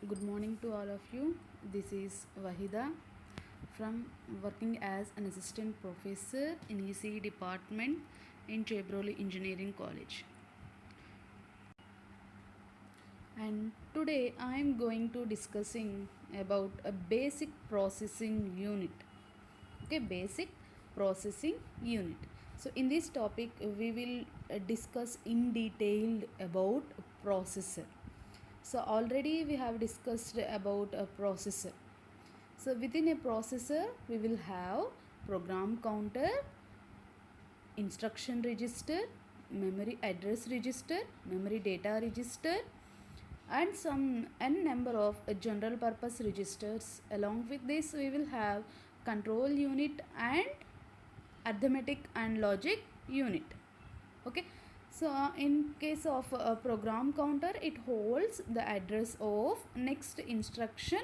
Good morning to all of you. This is Wahida from working as an assistant professor in ECE department in Chebroli Engineering College. And today I am going to discussing about a basic processing unit. Okay, basic processing unit. So in this topic we will discuss in detail about processor. So already we have discussed about a processor. So within a processor we will have program counter, instruction register, memory address register, memory data register, and some n number of general purpose registers. Along with this we will have control unit and arithmetic and logic unit. Okay, so in case of a program counter, it holds the address of next instruction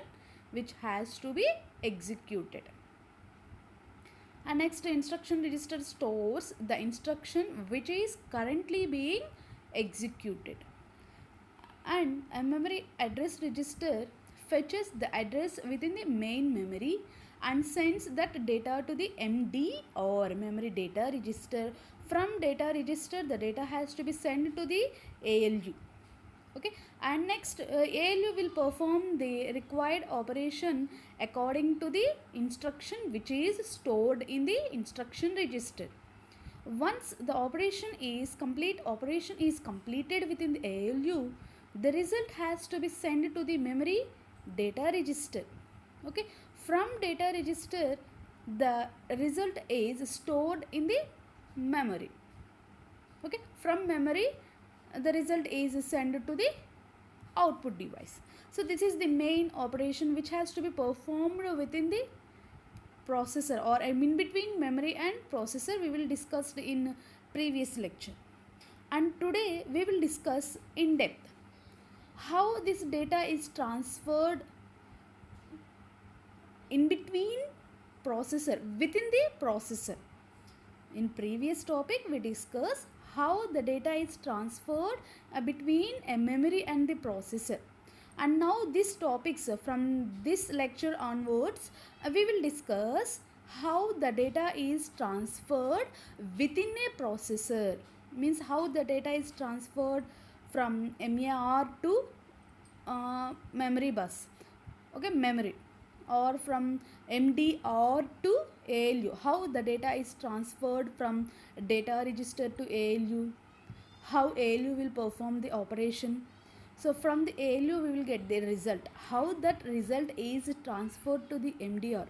which has to be executed. A next instruction register stores the instruction which is currently being executed, and a memory address register fetches the address within the main memory and sends that data to the MD or memory data register. From data register the data has to be sent to the ALU. Okay, and next ALU will perform the required operation according to the instruction which is stored in the instruction register. Once the operation is completed within the ALU, the result has to be sent to the memory data register. Okay, from data register the result is stored in the memory. Okay, from memory the result is sent to the output device. So this is the main operation which has to be performed within the processor, or in between memory and processor we will discuss in previous lecture. And today we will discuss in depth how this data is transferred in between processor, within the processor. In previous topic we discussed how the data is transferred between a memory and the processor. And now this topics from this lecture onwards we will discuss how the data is transferred within a processor. Means how the data is transferred from MAR to memory bus. Okay, memory, or from MDR to ALU. How the data is transferred from data register to ALU. How ALU will perform the operation. So from the ALU we will get the result. How that result is transferred to the MDR.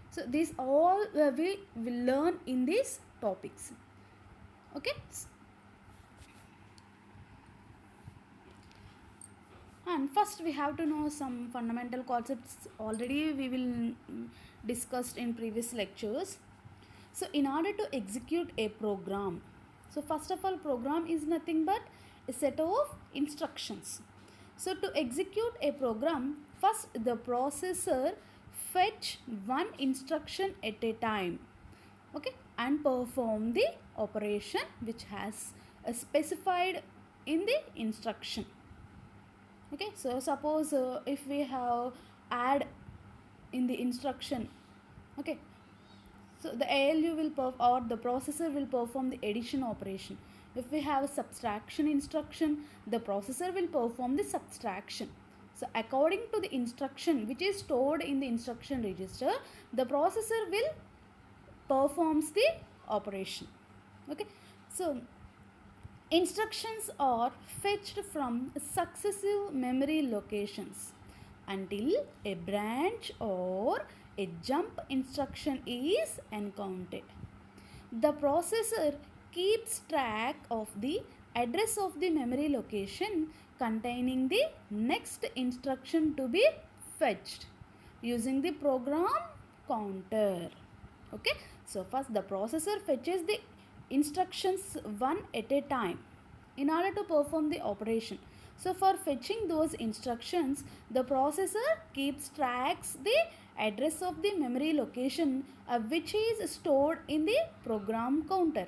So these all we will learn in these topics. Okay. And first we have to know some fundamental concepts. Already we will discussed in previous lectures. So in order to execute a program, so first of all program is nothing but a set of instructions. So to execute a program, first the processor fetch one instruction at a time. Okay, and perform the operation which has specified in the instruction. Okay, so suppose if we have add in the instruction. Okay, so the ALU will or the processor will perform the addition operation. If we have a subtraction instruction, the processor will perform the subtraction. So according to the instruction which is stored in the instruction register, the processor will performs the operation. Okay, so instructions are fetched from successive memory locations until a branch or a jump instruction is encountered. The processor keeps track of the address of the memory location containing the next instruction to be fetched using the program counter. Okay, so first the processor fetches the instructions one at a time in order to perform the operation. So for fetching those instructions, the processor keeps tracks the address of the memory location which is stored in the program counter.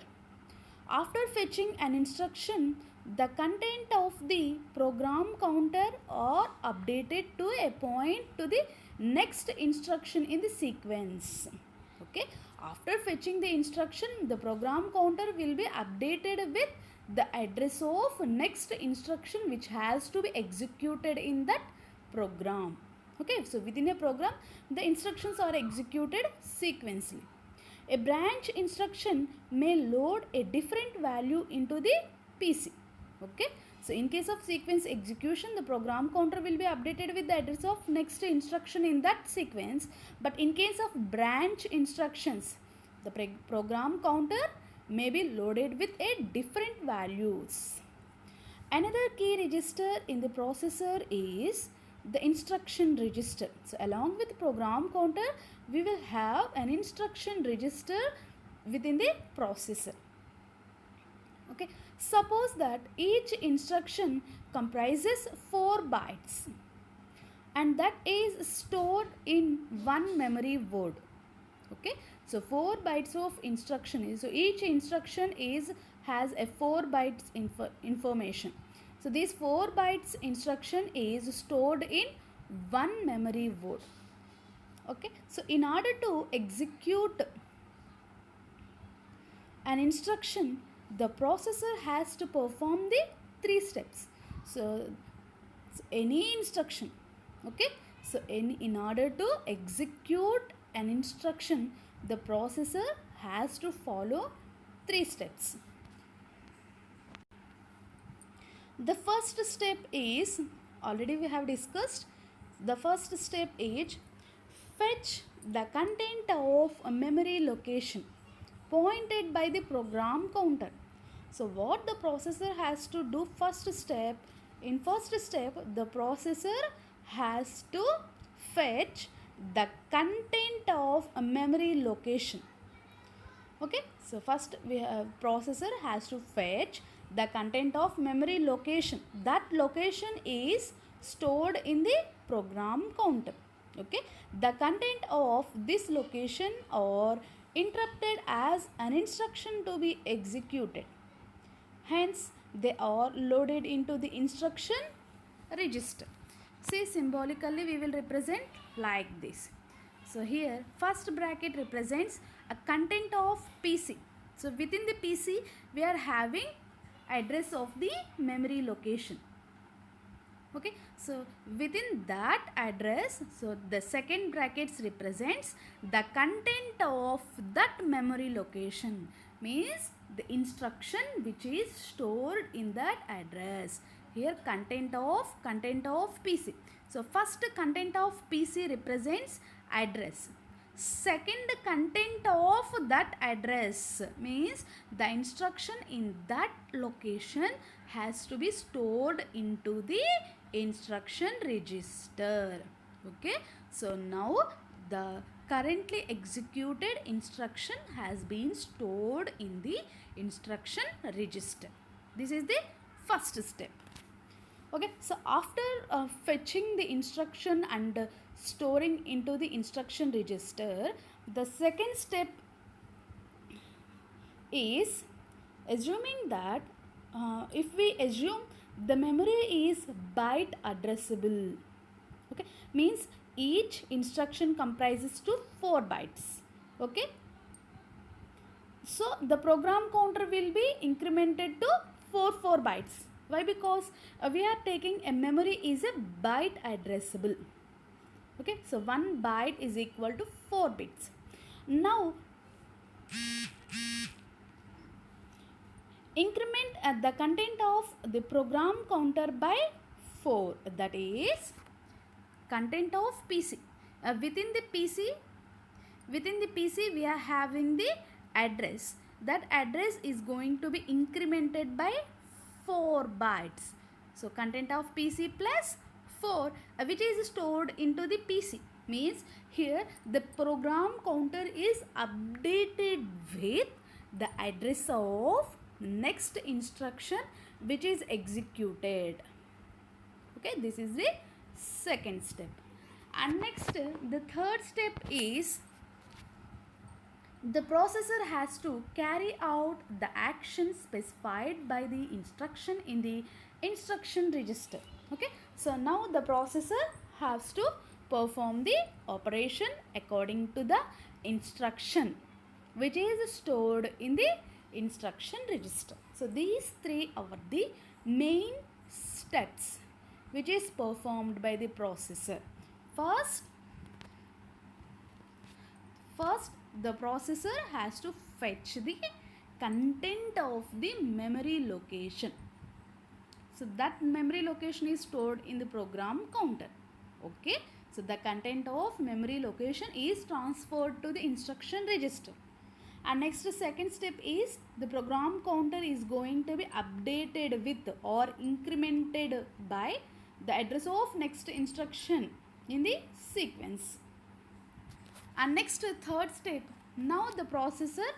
After fetching an instruction, the content of the program counter are updated to a point to the next instruction in the sequence. Okay, after fetching the instruction, the program counter will be updated with the address of next instruction which has to be executed in that program. Okay, so within a program the instructions are executed sequentially. A branch instruction may load a different value into the PC. Okay, so in case of sequence execution, the program counter will be updated with the address of next instruction in that sequence. But in case of branch instructions, the program counter may be loaded with a different values. Another key register in the processor is the instruction register. So along with program counter, we will have an instruction register within the processor. Okay, suppose that each instruction comprises 4 bytes and that is stored in one memory word. Okay, so 4 bytes of instruction is, so each instruction is has a 4 bytes information. So this 4 bytes instruction is stored in one memory word. Okay, so in order to execute an instruction, the processor has to perform the 3 steps. So any instruction, okay, so in order to execute an instruction, the processor has to follow 3 steps. The first step is, already we have discussed, the first step is fetch the content of a memory location pointed by the program counter. So what the processor has to do first step, in first step the processor has to fetch the content of a memory location. Okay, so first we have processor has to fetch the content of memory location. That location is stored in the program counter. Okay, the content of this location are interpreted as an instruction to be executed. Hence, they are loaded into the instruction register. See, symbolically we will represent like this. So here first bracket represents a content of PC. So within the PC we are having address of the memory location. Okay, so within that address, so the second brackets represents the content of that memory location, means the instruction which is stored in that address. Here content of PC. So first content of PC represents address. Second content of that address means the instruction in that location has to be stored into the instruction register. Okay, so now the currently executed instruction has been stored in the instruction register. This is the first step. Okay, so after fetching the instruction and storing into the instruction register, the second step is assuming that if we assume the memory is byte addressable. Okay, means each instruction comprises to 4 bytes. Okay, so the program counter will be incremented to 4 bytes. Why? Because we are taking a memory is a byte addressable. Okay, so 1 byte is equal to 4 bits. Now increment at the content of the program counter by 4, that is content of PC. Within the PC we are having the address. That address is going to be incremented by 4 bytes. So content of PC plus 4 which is stored into the PC, means here the program counter is updated with the address of next instruction which is executed. Okay, this is the second step. And next, the third step is the processor has to carry out the action specified by the instruction in the instruction register. Okay, so now the processor has to perform the operation according to the instruction which is stored in the instruction register. So these three are the main steps which is performed by the processor. First, the processor has to fetch the content of the memory location. So that memory location is stored in the program counter. Okay. So the content of memory location is transferred to the instruction register. And next, second step is the program counter is going to be updated with or incremented by the address of next instruction in the sequence. And next, third step, now the processor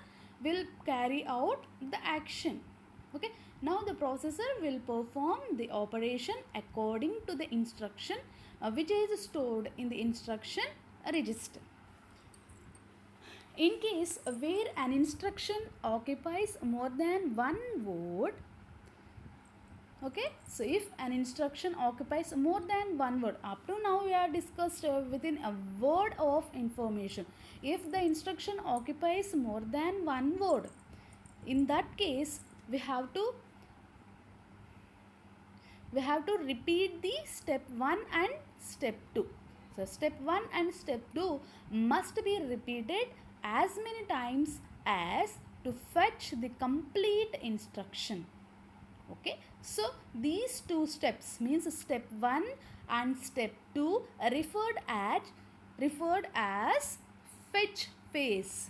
will carry out the action. Okay, now the processor will perform the operation according to the instruction which is stored in the instruction register. In case where an instruction occupies more than one word, okay, so if an instruction occupies more than one word, up to now we are discussed within a word of information. If the instruction occupies more than one word, in that case we have to repeat the step 1 and step 2. So step 1 and step 2 must be repeated as many times as to fetch the complete instruction. Okay, so these two steps means step 1 and step 2 referred as fetch phase.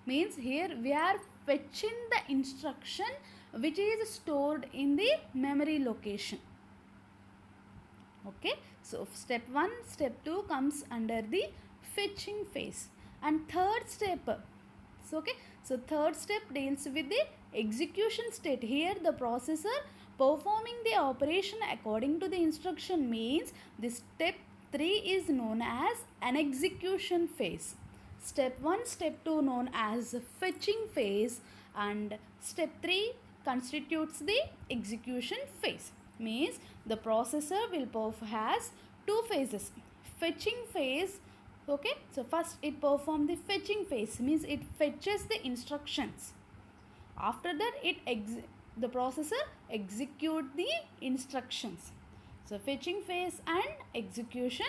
Means here we are fetching the instruction which is stored in the memory location. Okay, so step 1, step 2 comes under the fetching phase. And third step, so third step deals with the execution state. Here the processor performing the operation according to the instruction means the step 3 is known as an execution phase. Step 1, step 2 known as fetching phase, and step 3 constitutes the execution phase. Means the processor will has two phases. Fetching phase. Okay, so first it performs the fetching phase, means it fetches the instructions. After that the processor execute the instructions. So fetching phase and execution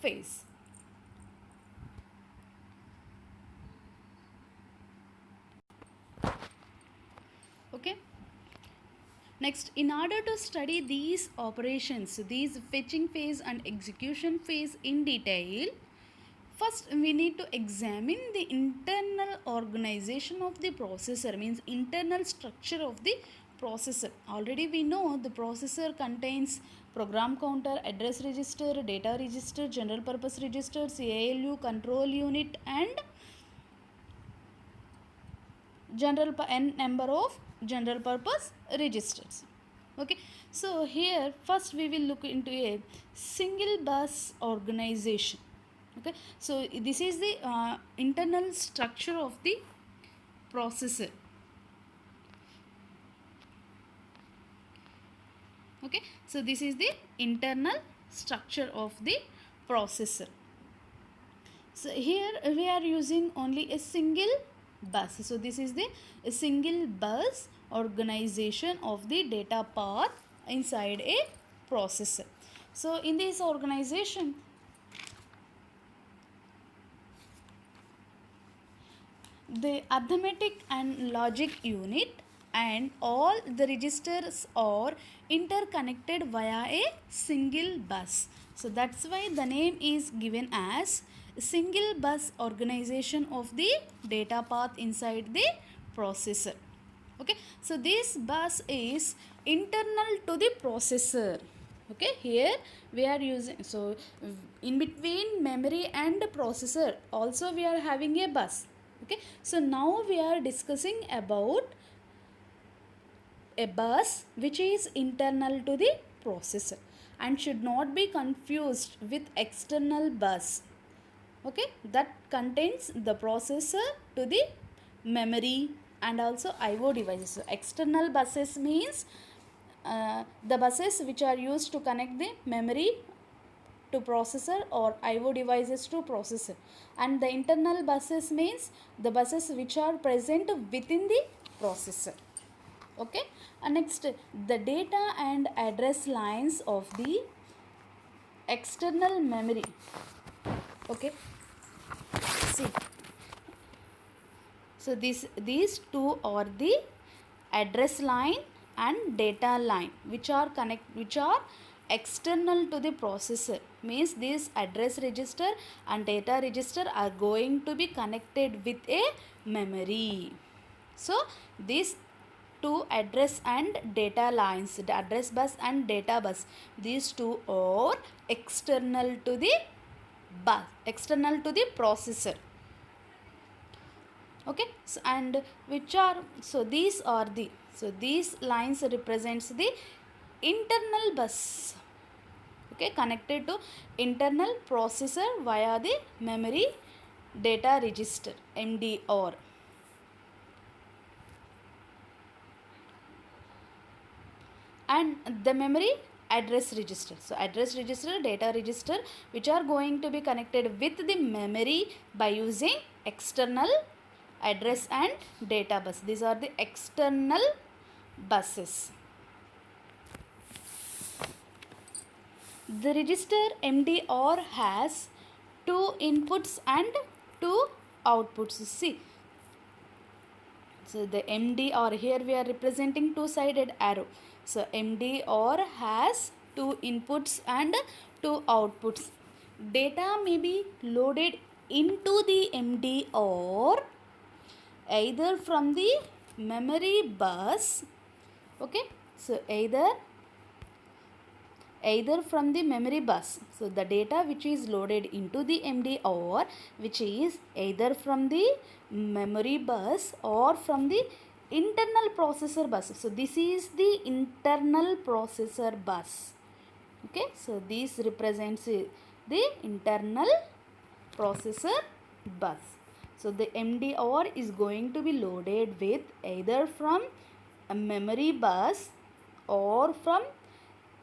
phase. Okay. Next, in order to study these operations, these fetching phase and execution phase in detail, first we need to examine the internal organization of the processor, means internal structure of the processor. Already we know the processor contains program counter, address register, data register, general purpose registers, ALU, control unit, and n number of general purpose registers. Okay, so here first we will look into a single bus organization. Okay, so this is the internal structure of the processor. Okay, so this is the internal structure of the processor. So here we are using only a single bus. So this is the single bus organization of the data path inside a processor. So in this organization, the arithmetic and logic unit and all the registers are interconnected via a single bus. So that's why the name is given as single bus organization of the data path inside the processor. Okay, so this bus is internal to the processor. Okay, here we are using, so in between memory and processor also we are having a bus. Okay, so now we are discussing about a bus which is internal to the processor and should not be confused with external bus. Okay, that contains the processor to the memory and also IO devices. So external buses means the buses which are used to connect the memory to processor or IO devices to processor, and the internal buses means the buses which are present within the processor. Okay, and next, the data and address lines of the external memory. Okay, see, so these two are the address line and data line which are external to the processor, means this address register and data register are going to be connected with a memory. So these two address and data lines, the address bus and data bus, these two are external to the bus, external to the processor. Okay, so and which are, so these are the, so these lines represents the internal bus. Okay, connected to internal processor via the memory data register, MDR. And the memory address register, so address register, data register, which are going to be connected with the memory by using external address and data bus. These are the external buses. The register MDR has two inputs and two outputs. See, so the MDR, here we are representing two-sided arrow. So MDR has two inputs and two outputs. Data may be loaded into the MDR either from the memory bus. Okay, so either from the memory bus. So the data which is loaded into the MDR, which is either from the memory bus or from the internal processor bus. So this is the internal processor bus. Okay, so this represents the internal processor bus. So the MDR is going to be loaded with either from a memory bus or from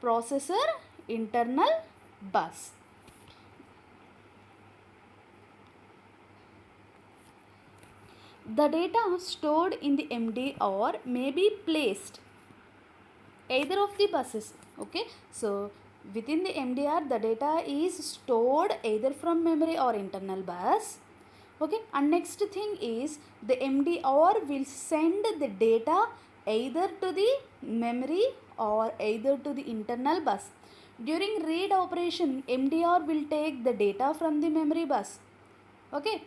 processor internal bus. The data stored in the MDR may be placed either of the buses. Okay, so within the MDR the data is stored either from memory or internal bus. Okay, and next thing is the MDR will send the data either to the memory or either to the internal bus. During read operation, MDR will take the data from the memory bus. Okay,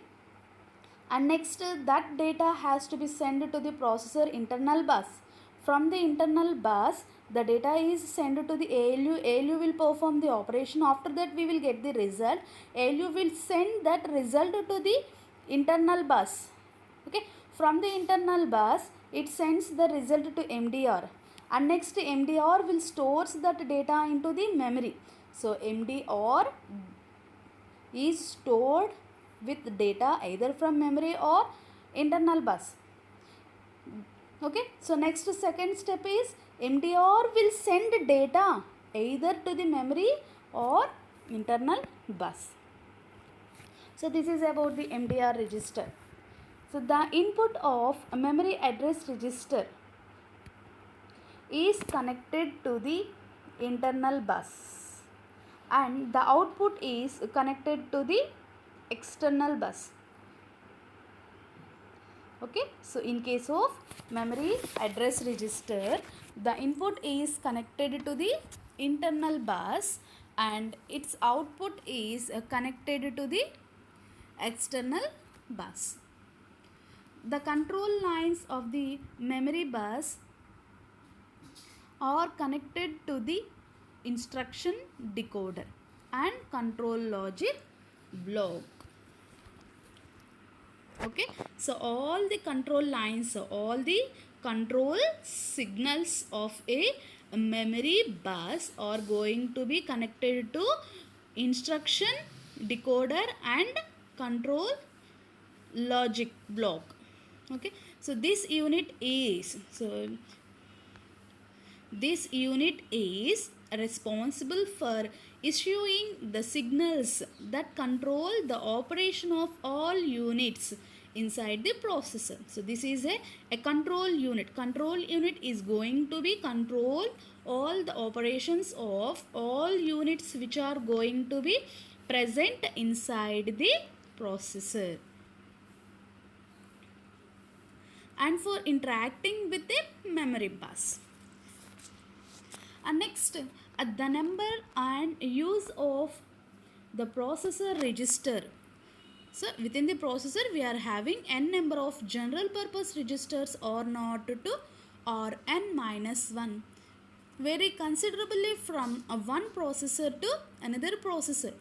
and next that data has to be sent to the processor internal bus. From the internal bus, the data is sent to the ALU. ALU will perform the operation. After that, we will get the result. ALU will send that result to the internal bus. Okay, from the internal bus, it sends the result to MDR, and next MDR will stores that data into the memory. So MDR is stored with data either from memory or internal bus. Okay, so next second step is MDR will send data either to the memory or internal bus. So this is about the MDR register. So the input of a memory address register is connected to the internal bus and the output is connected to the external bus. Okay, so in case of memory address register, the input is connected to the internal bus and its output is connected to the external bus. The control lines of the memory bus are connected to the instruction decoder and control logic block. Okay, so all the control lines, so all the control signals of a memory bus are going to be connected to instruction decoder and control logic block. Okay, so this unit is responsible for issuing the signals that control the operation of all units inside the processor. So this is a control unit. Control unit is going to be control all the operations of all units which are going to be present inside the processor, and for interacting with the memory bus. And next, the number and use of the processor register. So within the processor we are having n number of general purpose registers or not to or n minus 1, vary considerably from one processor to another processor.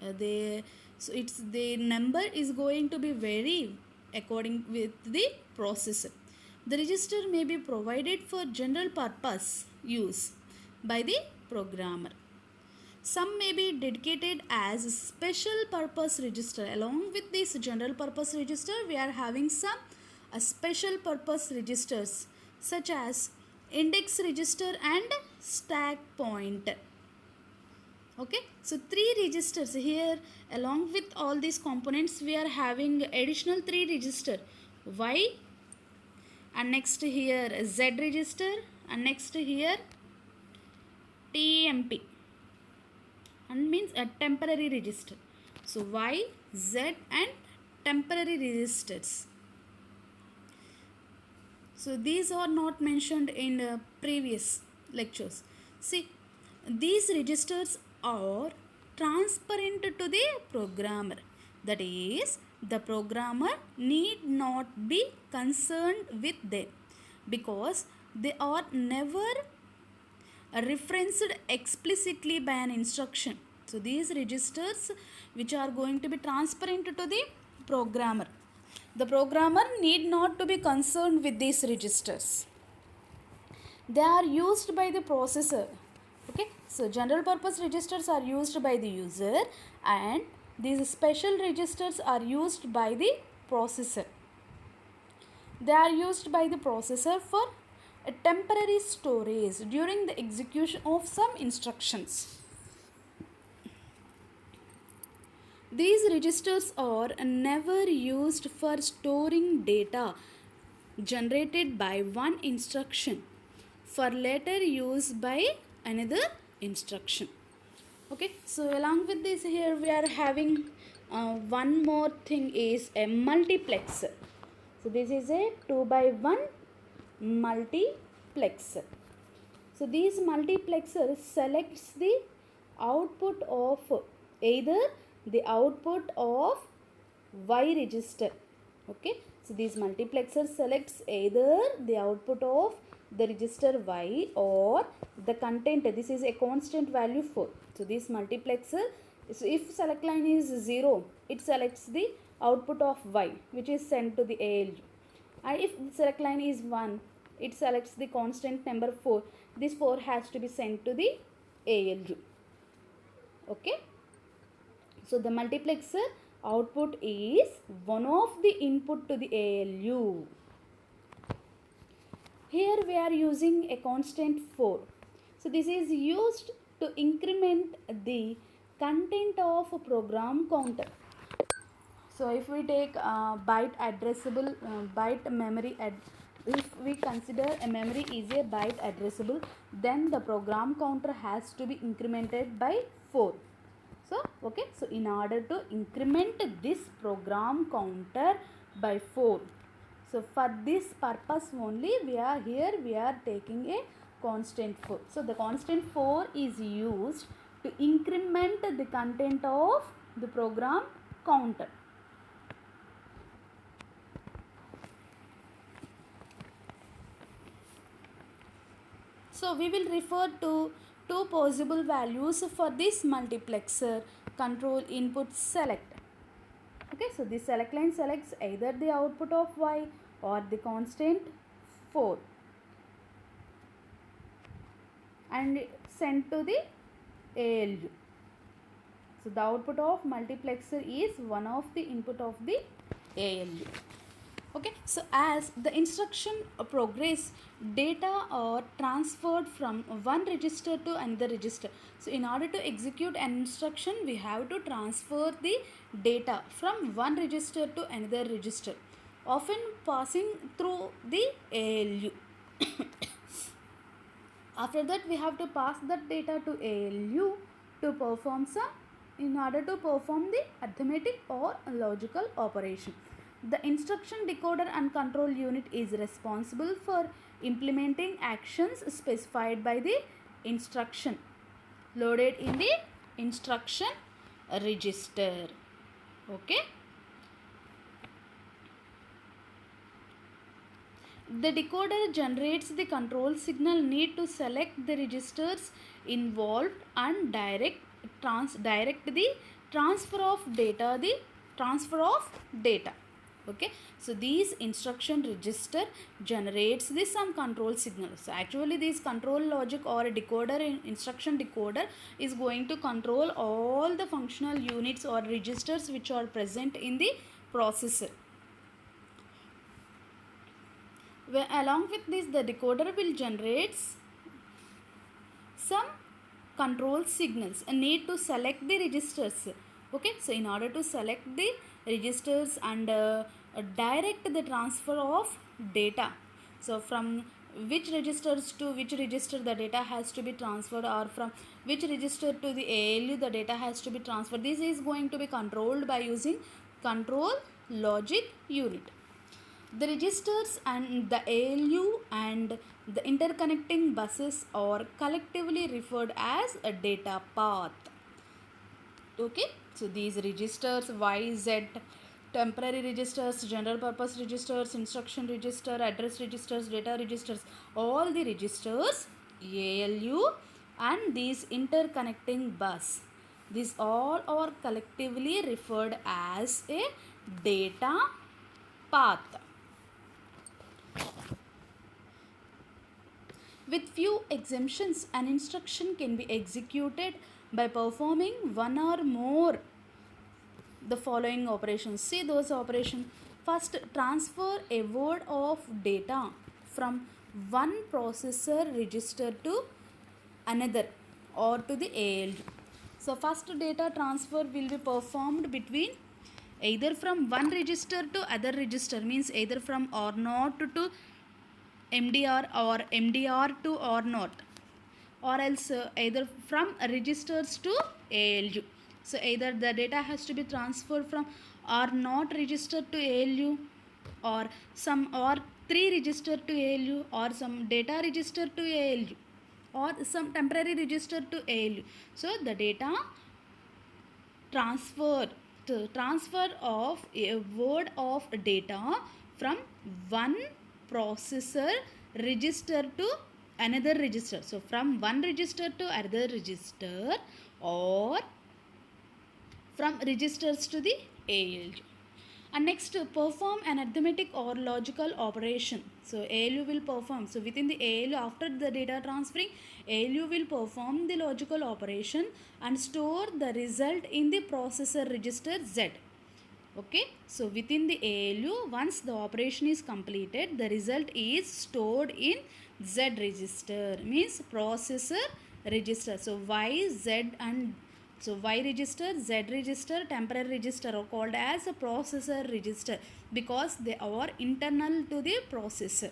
So it's the number is going to be vary according with the processor. The register may be provided for general purpose use by the programmer. Some may be dedicated as special purpose register. Along with this general purpose register, we are having some special purpose registers such as index register and stack pointer. Okay, so 3 registers here. Along with all these components, we are having additional 3 register, Y, and next here Z register, and next here TMP, and means a temporary register. So Y, Z and temporary registers. So these are not mentioned in previous lectures. See, these registers are transparent to the programmer. That is, the programmer need not be concerned with them because they are never referenced explicitly by an instruction. So these registers which are going to be transparent to the programmer. The programmer need not to be concerned with these registers. They are used by the processor. Okay, so general purpose registers are used by the user and these special registers are used by the processor. They are used by the processor for a temporary storage during the execution of some instructions. These registers are never used for storing data generated by one instruction for later use by another instruction. Okay, so along with this here we are having one more thing is a multiplexer. So this is a 2 by 1 multiplexer. So these multiplexer selects the output of either the output of Y register. Okay, so these multiplexer selects either the output of the register Y or the content. This is a constant value 4. So this multiplexer, so if select line is 0, it selects the output of Y which is sent to the ALU, and if select line is 1, it selects the constant number 4. This 4 has to be sent to the ALU. Okay, so the multiplexer output is one of the input to the ALU. Here we are using a constant 4. So this is used to increment the content of a program counter. So if we take byte addressable, byte memory, if we consider a memory is a byte addressable, then the program counter has to be incremented by 4. So okay, so in order to increment this program counter by 4, so for this purpose only we are taking a constant 4. So the constant 4 is used to increment the content of the program counter. So we will refer to two possible values for this multiplexer control input select. Okay, so this select line selects either the output of Y or the constant 4 and sent to the ALU. So the output of multiplexer is one of the input of the ALU. Okay, so as the instruction progress, data are transferred from one register to another register. So in order to execute an instruction, we have to transfer the data from one register to another register, often passing through the ALU. After that, we have to pass that data to ALU to perform some, in order to perform the arithmetic or logical operation. The instruction decoder and control unit is responsible for implementing actions specified by the instruction loaded in the instruction register. Okay. The decoder generates the control signal need to select the registers involved and direct the transfer of data, Okay, so these instruction register generates this some control signals. So actually this control logic or a decoder, instruction decoder, is going to control all the functional units or registers which are present in the processor. Along with this, the decoder will generate some control signals and need to select the registers. Okay, so in order to select the registers and direct the transfer of data, so from which registers to which register the data has to be transferred, or from which register to the ALU the data has to be transferred, this is going to be controlled by using control logic unit. The registers and the ALU and the interconnecting buses are collectively referred as a data path. Okay, so these registers, Y, Z, temporary registers, general purpose registers, instruction register, address registers, data registers, all the registers, ALU and these interconnecting bus, these all are collectively referred as a data path. With few exemptions, an instruction can be executed by performing one or more the following operations. See those operations. First, transfer a word of data from one processor register to another or to the ALU. So first data transfer will be performed between either from one register to other register, means either from R0 to MDR or MDR to R0, or else either from registers to ALU. So either the data has to be transferred from R0 register to ALU, or some R3 register to ALU, or some data register to ALU, or some temporary register to ALU. So the data transfer of a word of data from one processor register to another register. So from one register to another register, or from registers to the ALU. And next, perform an arithmetic or logical operation. So ALU will perform. So within the ALU, after the data transferring, ALU will perform the logical operation and store the result in the processor register Z. Okay, so within the ALU, once the operation is completed, the result is stored in Z register, means processor register. So Y, Z and so Y register, Z register, temporary register are called as a processor register because they are internal to the processor.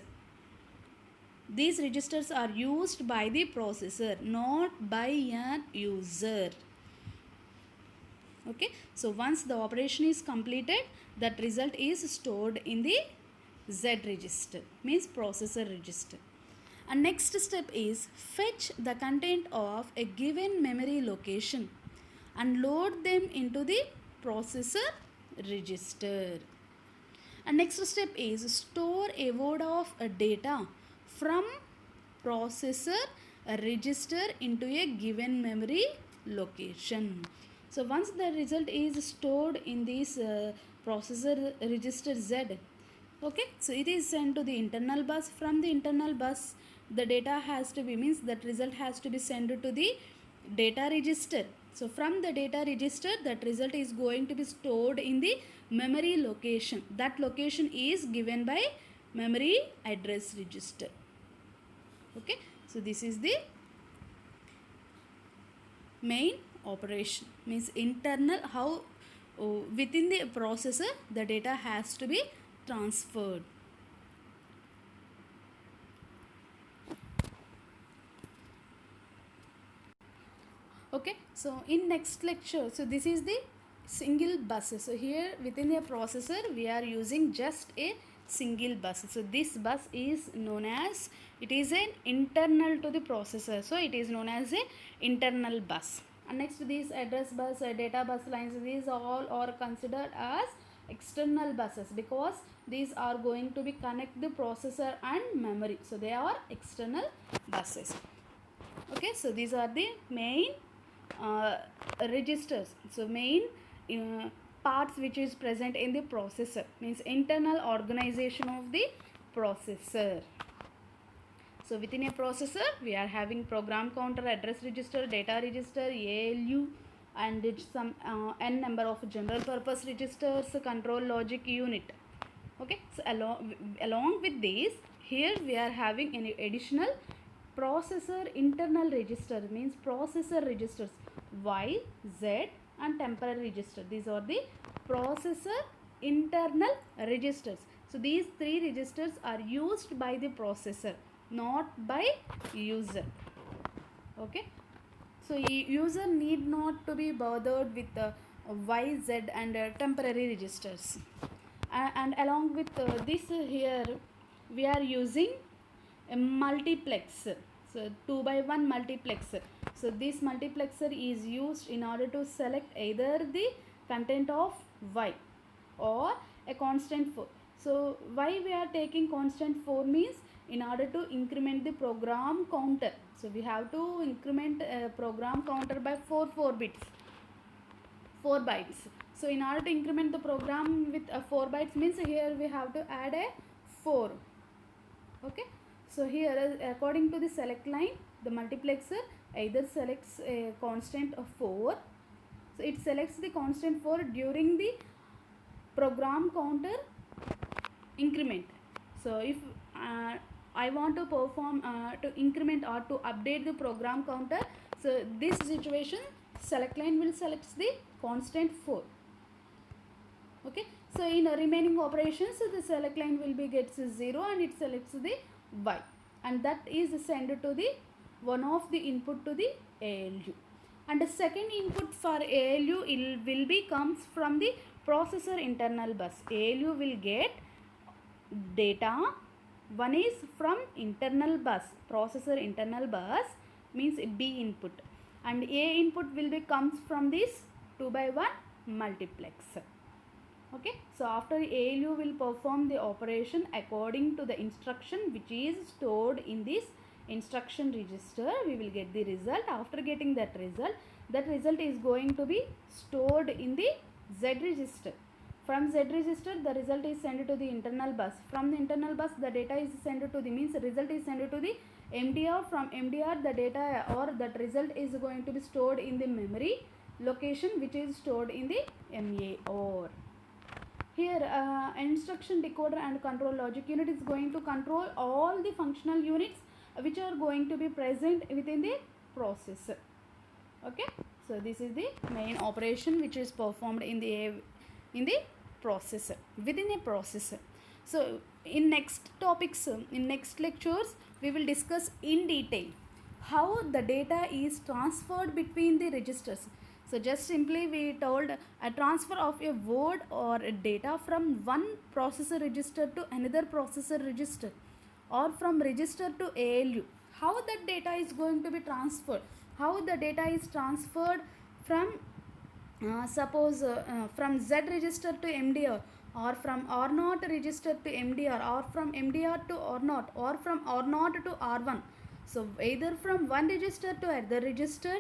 These registers are used by the processor, not by an user. Okay, so once the operation is completed, that result is stored in the Z register, means processor register. And next step is fetch the content of a given memory location and load them into the processor register. And next step is store a word of data from processor register into a given memory location. So once the result is stored in this processor register Z, okay, so it is sent to the internal bus. From the internal bus, the data has to be, means that result has to be sent to the data register. So from the data register, that result is going to be stored in the memory location. That location is given by memory address register. Okay, so this is the main operation, means internal, how within the processor the data has to be transferred. Okay, so in next lecture, so this is the single bus. So here within a processor we are using just a single bus. So this bus is known as, it is an internal to the processor, so it is known as a internal bus. And next, these address bus, data bus lines, these all are considered as external buses because these are going to be connect the processor and memory, so they are external buses. Okay, so these are the main registers, so main parts which is present in the processor, means internal organization of the processor. So within a processor we are having program counter, address register, data register, ALU, and it's some n number of general purpose registers, control logic unit. Okay, so along with these, here we are having an additional processor internal register, means processor registers Y, Z and temporary register. These are the processor internal registers. So these three registers are used by the processor, not by user. Okay, so user need not to be bothered with the Y, Z and temporary registers. And along with this, here we are using a multiplexer, so 2x1 multiplexer. So this multiplexer is used in order to select either the content of Y or a constant 4. So why we are taking constant 4 means, in order to increment the program counter, so we have to increment program counter by 4 bits, 4 bytes. So in order to increment the program with 4 bytes means, here we have to add a 4. Okay, so here according to the select line, the multiplexer either selects a constant of 4, so it selects the constant 4 during the program counter increment. So if I want to perform to increment or to update the program counter, so this situation select line will select the constant 4. Okay, so in remaining operations, the select line will be gets 0 and it selects the Y, and that is sent to the one of the input to the ALU. And the second input for ALU will be comes from the processor internal bus. ALU will get data, one is from internal bus, processor internal bus, means B input, and A input will be comes from this 2x1 multiplexer. Okay, so after ALU will perform the operation according to the instruction which is stored in this instruction register, we will get the result. After getting that result is going to be stored in the Z register. From Z register, the result is sent to the internal bus. From the internal bus, the data is sent to the, means result is sent to the MDR. From MDR, the data or that result is going to be stored in the memory location which is stored in the MAOR. Here instruction decoder and control logic unit is going to control all the functional units which are going to be present within the processor. Okay, so this is the main operation which is performed in the processor, within a processor. So in next topics, in next lectures, we will discuss in detail how the data is transferred between the registers. So just simply we told a transfer of a word or a data from one processor register to another processor register, or from register to ALU. How that data is going to be transferred? How the data is transferred from suppose from Z register to MDR, or from R0 register to MDR, or from MDR to R0, or from R0 to R1. So either from one register to other register,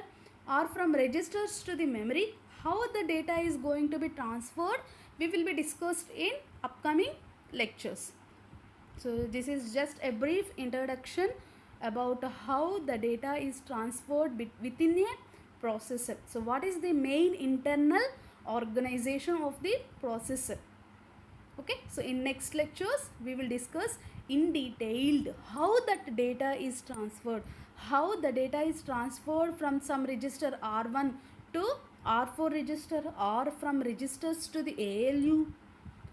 or from registers to the memory, how the data is going to be transferred, we will be discussed in upcoming lectures. So this is just a brief introduction about how the data is transferred within a processor. So what is the main internal organization of the processor? Okay, so in next lectures we will discuss in detailed how that data is transferred, how the data is transferred from some register R1 to R4 register or from registers to the ALU,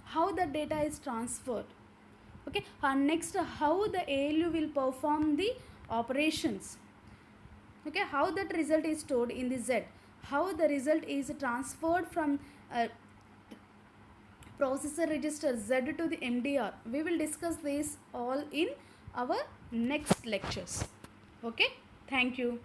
how the data is transferred. Okay, and next how the ALU will perform the operations. Okay, how that result is stored in the Z, how the result is transferred from processor register Z to the MDR. We will discuss this all in our next lectures. Okay, thank you.